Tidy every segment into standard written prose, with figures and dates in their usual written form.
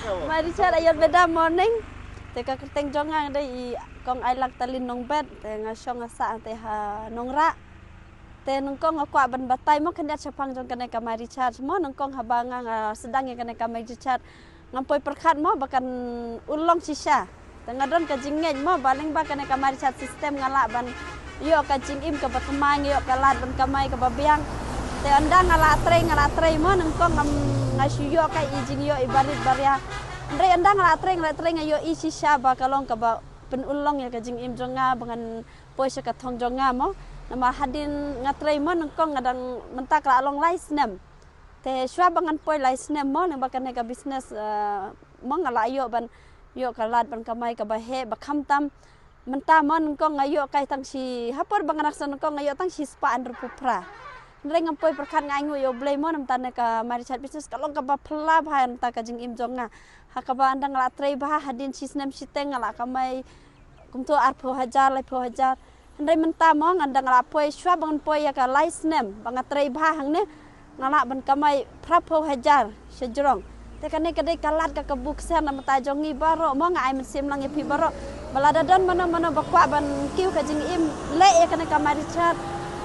Mari cara ayat beda morning. Teka kerteng jongang dai kong ai lak talin nong bed te ngasong ngasa te ha nongra. Te nungkong akwa ban batai mo kandiat sapang jong kene kamari charge mo nungkong habanga sedang ya kene kamari charge ngampoi perkat mo bahkan ulong sisa. Tengadon ka jingej mo baling ba kene kamari charge sistem ngalak ban yo ka jingim ka batemang yo ka lat ban kamai ka babiang. Te andang ngala trei mo nungkong ngasuyo ka ijing yo ibarit baria. Ndre andang ngala trei ngayo isi sya ba kalong ka ba penulong ya ka jingim jonga bangan poisa ka thong jonga mo. Nama hadin ngatrai mo nungkong ngadang mentak la along laisnem. Te syua bangan poi laisnem mo nang bakan ka business mo ngala ayo ban yo kalat ban kamai ka bahe bakam tam menta mo nungkong ngayo kai tang si hapor bangan aksan nungkong ngayo tang si spa andru pupra. Ndre ngampoi perkat ngaingu yo blay mo nam tane ka marichat business kalong ka ba pla ba nta ka jing im jonga. Hakaba andang ngala trai ba hadin sisnem siteng ngala kamai kumto arpo hajar lai po hajar. Andai menta mo ngandang lapoi syua bangun poi ya ka laisnem bangat rei bahang ne ngala ban kamai prapo hajar sejrong te kane kade kalat ka kabuk sen na mata jongi baro mo ngai mesim lang pi baro balada don mana bakwa ban kiu ka jing im le ya kane kamari chat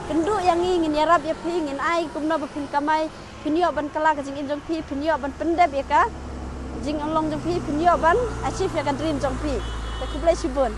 kendu yang ingin yarab ya pi ingin ai kumna bapin kamai pinyo ban kala ka jing im jong pi pinyo ban pendep ya ka jing along jong pi pinyo ban achieve ya ka dream jong pi te kublai sibun